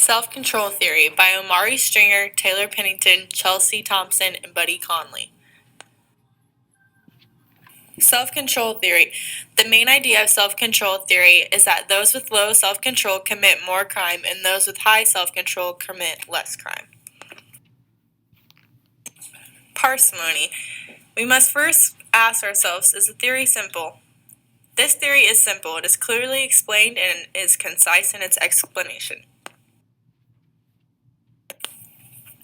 Self-Control Theory by Omari, Stringer, Taylor Pennington, Chelsea Thompson, and Buddy Conley. Self-control theory. The main idea of self-control theory is that those with low self-control commit more crime and those with high self-control commit less crime. Parsimony. We must first ask ourselves, is the theory simple? This theory is simple. It is clearly explained and is concise in its explanation.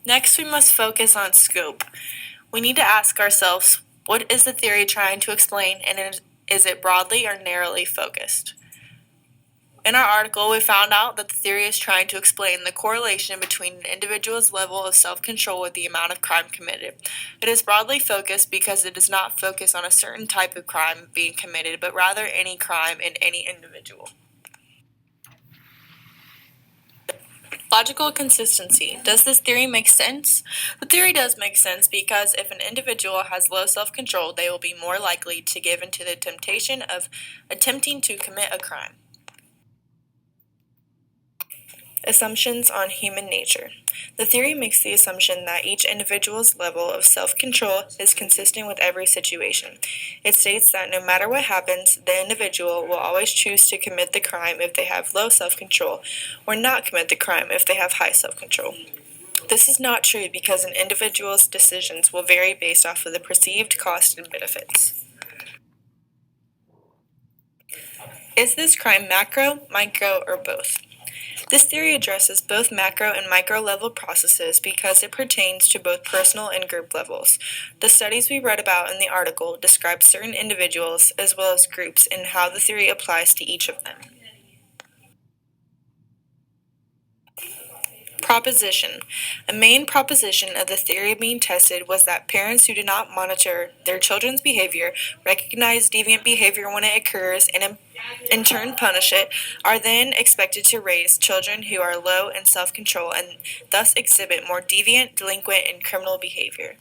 Next, we must focus on scope. We need to ask ourselves, what is the theory trying to explain, and is it broadly or narrowly focused? In our article, we found out that the theory is trying to explain the correlation between an individual's level of self-control with the amount of crime committed. It is broadly focused because it does not focus on a certain type of crime being committed, but rather any crime in any individual. Logical consistency. Does this theory make sense? The theory does make sense because if an individual has low self-control, they will be more likely to give into the temptation of attempting to commit a crime. Assumptions on human nature. The theory makes the assumption that each individual's level of self-control is consistent with every situation. It states that no matter what happens, the individual will always choose to commit the crime if they have low self-control, or not commit the crime if they have high self-control. This is not true because an individual's decisions will vary based off of the perceived cost and benefits. Is this crime macro, micro, or both? This theory addresses both macro and micro level processes because it pertains to both personal and group levels. The studies we read about in the article describe certain individuals as well as groups and how the theory applies to each of them. Proposition. A main proposition of the theory being tested was that parents who do not monitor their children's behavior, recognize deviant behavior when it occurs, and in turn punish it, are then expected to raise children who are low in self-control and thus exhibit more deviant, delinquent, and criminal behavior.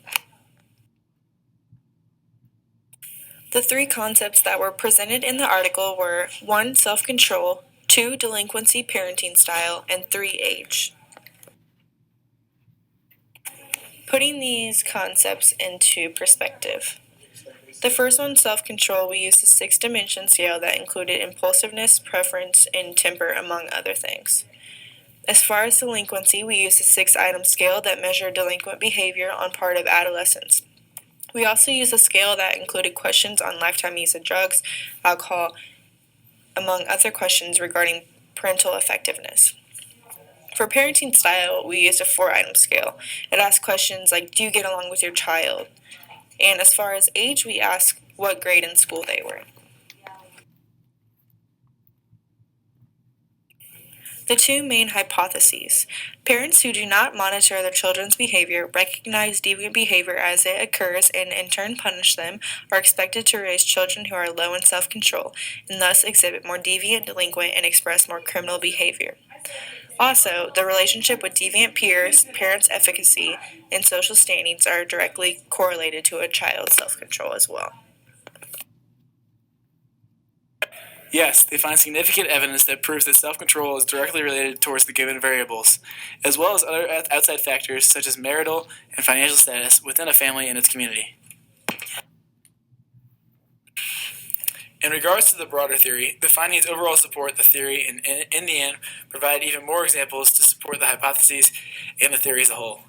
The three concepts that were presented in the article were 1. Self-control, 2. Delinquency parenting style, and 3. Age. Putting these concepts into perspective. The first one, self-control, we used a 6-dimension scale that included impulsiveness, preference, and temper, among other things. As far as delinquency, we used a 6-item scale that measured delinquent behavior on part of adolescents. We also used a scale that included questions on lifetime use of drugs, alcohol, among other questions regarding parental effectiveness. For parenting style, we used a 4-item scale. It asked questions like, do you get along with your child? And as far as age, we asked what grade in school they were. The two main hypotheses. Parents who do not monitor their children's behavior, recognize deviant behavior as it occurs, and in turn punish them, are expected to raise children who are low in self-control, and thus exhibit more deviant, delinquent, and express more criminal behavior. Also, the relationship with deviant peers, parents' efficacy, and social standings are directly correlated to a child's self-control as well. Yes, they find significant evidence that proves that self-control is directly related towards the given variables, as well as other outside factors such as marital and financial status within a family and its community. In regards to the broader theory, the findings overall support the theory and in the end provide even more examples to support the hypotheses and the theory as a whole.